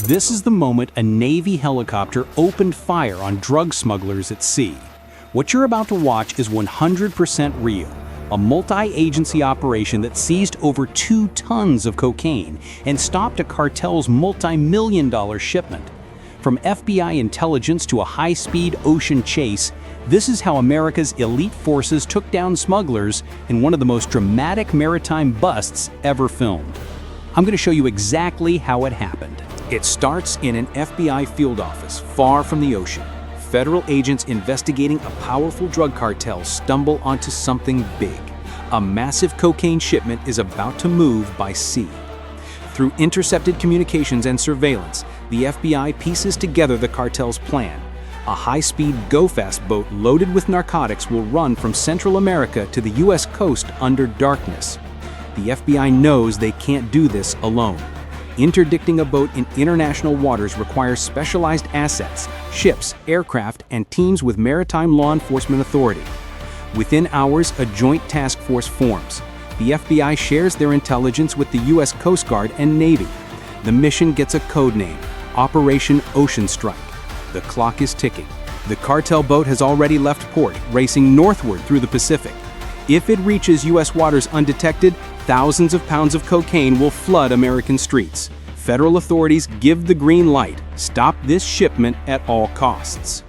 This is the moment a Navy helicopter opened fire on drug smugglers at sea. What you're about to watch is 100% real. A multi-agency operation that seized over 2 tons of cocaine and stopped a cartel's multi-million-dollar shipment. From FBI intelligence to a high-speed ocean chase, this is how America's elite forces took down smugglers in one of the most dramatic maritime busts ever filmed. I'm going to show you exactly how it happened. It starts in an FBI field office far from the ocean. Federal agents investigating a powerful drug cartel stumble onto something big. A massive cocaine shipment is about to move by sea. Through intercepted communications and surveillance, the FBI pieces together the cartel's plan. A high-speed go-fast boat loaded with narcotics will run from Central America to the U.S. coast under darkness. The FBI knows they can't do this alone. Interdicting a boat in international waters requires specialized assets, ships, aircraft, and teams with maritime law enforcement authority. Within hours, a joint task force forms. The FBI shares their intelligence with the U.S. Coast Guard and Navy. The mission gets a code name, Operation Ocean Strike. The clock is ticking. The cartel boat has already left port, racing northward through the Pacific. If it reaches U.S. waters undetected, thousands of pounds of cocaine will flood American streets. Federal authorities give the green light. Stop this shipment at all costs.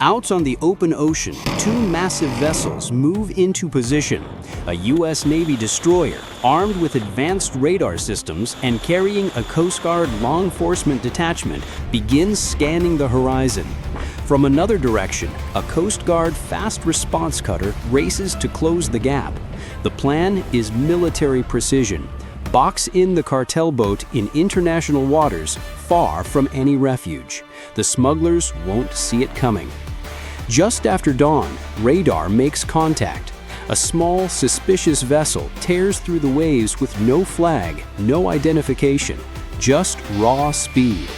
Out on the open ocean, 2 massive vessels move into position. A U.S. Navy destroyer, armed with advanced radar systems and carrying a Coast Guard law enforcement detachment, begins scanning the horizon. From another direction, a Coast Guard fast response cutter races to close the gap. The plan is military precision. Box in the cartel boat in international waters, far from any refuge. The smugglers won't see it coming. Just after dawn, radar makes contact. A small, suspicious vessel tears through the waves with no flag, no identification, just raw speed.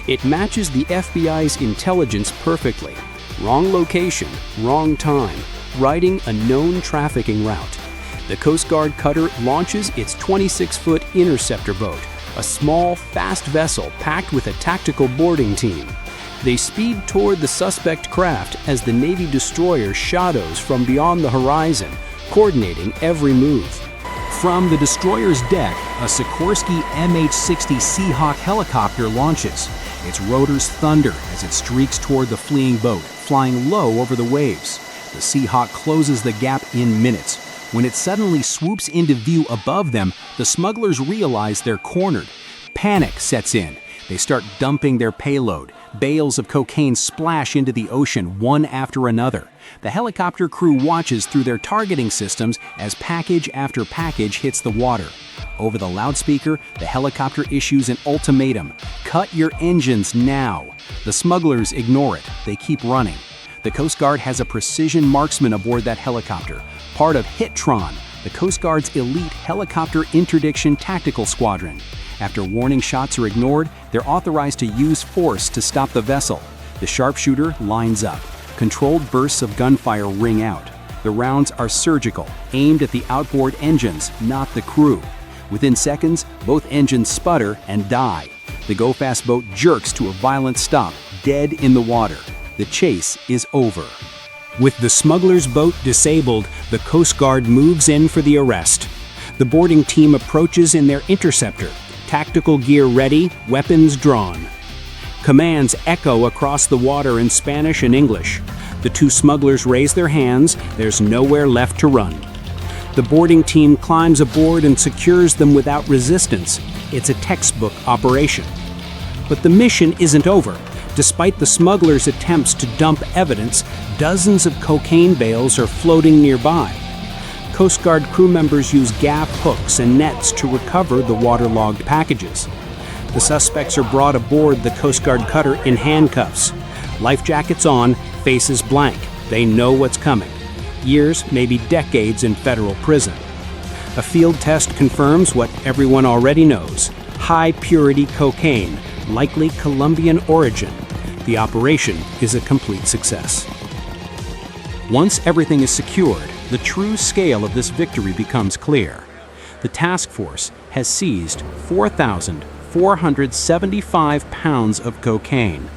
It matches the FBI's intelligence perfectly. Wrong location, wrong time, riding a known trafficking route. The Coast Guard cutter launches its 26-foot interceptor boat, a small, fast vessel packed with a tactical boarding team. They speed toward the suspect craft as the Navy destroyer shadows from beyond the horizon, coordinating every move. From the destroyer's deck, a Sikorsky MH-60 Seahawk helicopter launches. Its rotors thunder as it streaks toward the fleeing boat, flying low over the waves. The Seahawk closes the gap in minutes. When it suddenly swoops into view above them, the smugglers realize they're cornered. Panic sets in. They start dumping their payload. Bales of cocaine splash into the ocean, one after another. The helicopter crew watches through their targeting systems as package after package hits the water. Over the loudspeaker, the helicopter issues an ultimatum. Cut your engines now. The smugglers ignore it. They keep running. The Coast Guard has a precision marksman aboard that helicopter, part of HITTRON, the Coast Guard's elite helicopter interdiction tactical squadron. After warning shots are ignored, they're authorized to use force to stop the vessel. The sharpshooter lines up. Controlled bursts of gunfire ring out. The rounds are surgical, aimed at the outboard engines, not the crew. Within seconds, both engines sputter and die. The go-fast boat jerks to a violent stop, dead in the water. The chase is over. With the smuggler's boat disabled, the Coast Guard moves in for the arrest. The boarding team approaches in their interceptor. Tactical gear ready, weapons drawn. Commands echo across the water in Spanish and English. The 2 smugglers raise their hands. There's nowhere left to run. The boarding team climbs aboard and secures them without resistance. It's a textbook operation. But the mission isn't over. Despite the smugglers' attempts to dump evidence, dozens of cocaine bales are floating nearby. Coast Guard crew members use gaff hooks and nets to recover the waterlogged packages. The suspects are brought aboard the Coast Guard cutter in handcuffs. Life jackets on, faces blank. They know what's coming. Years, maybe decades in federal prison. A field test confirms what everyone already knows. High-purity cocaine, likely Colombian origin. The operation is a complete success. Once everything is secured, the true scale of this victory becomes clear. The task force has seized 4,000 475 pounds of cocaine.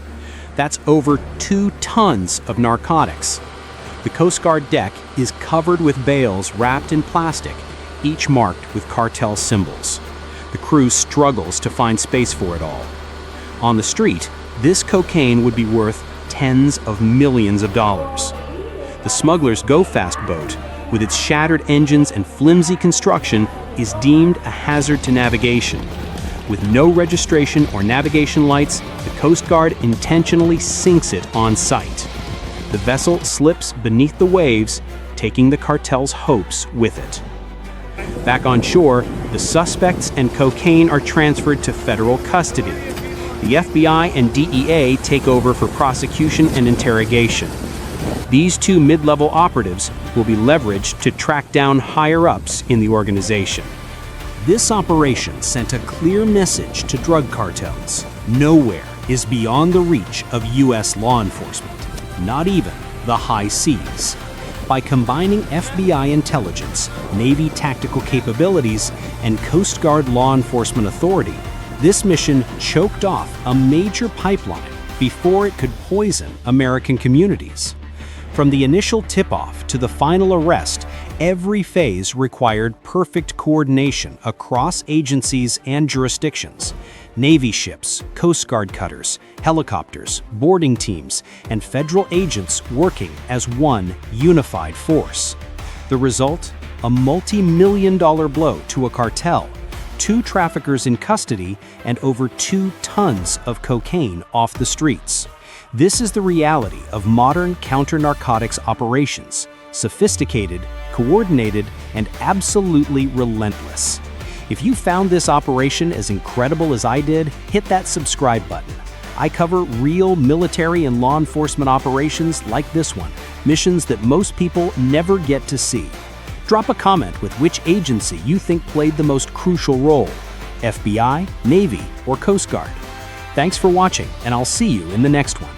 That's over 2 tons of narcotics. The Coast Guard deck is covered with bales wrapped in plastic, each marked with cartel symbols. The crew struggles to find space for it all. On the street, this cocaine would be worth tens of millions of dollars. The smugglers' go-fast boat, with its shattered engines and flimsy construction, is deemed a hazard to navigation. With no registration or navigation lights, the Coast Guard intentionally sinks it on sight. The vessel slips beneath the waves, taking the cartel's hopes with it. Back on shore, the suspects and cocaine are transferred to federal custody. The FBI and DEA take over for prosecution and interrogation. These two mid-level operatives will be leveraged to track down higher-ups in the organization. This operation sent a clear message to drug cartels. Nowhere is beyond the reach of U.S. law enforcement, not even the high seas. By combining FBI intelligence, Navy tactical capabilities, and Coast Guard law enforcement authority, this mission choked off a major pipeline before it could poison American communities. From the initial tip-off to the final arrest, every phase required perfect coordination across agencies and jurisdictions. Navy ships, Coast Guard cutters, helicopters, boarding teams, and federal agents working as one unified force. The result? A multi-million-dollar blow to a cartel, 2 traffickers in custody, and over 2 tons of cocaine off the streets. This is the reality of modern counter-narcotics operations: sophisticated, coordinated, and absolutely relentless. If you found this operation as incredible as I did, hit that subscribe button. I cover real military and law enforcement operations like this one, missions that most people never get to see. Drop a comment with which agency you think played the most crucial role: FBI, Navy, or Coast Guard. Thanks for watching, and I'll see you in the next one.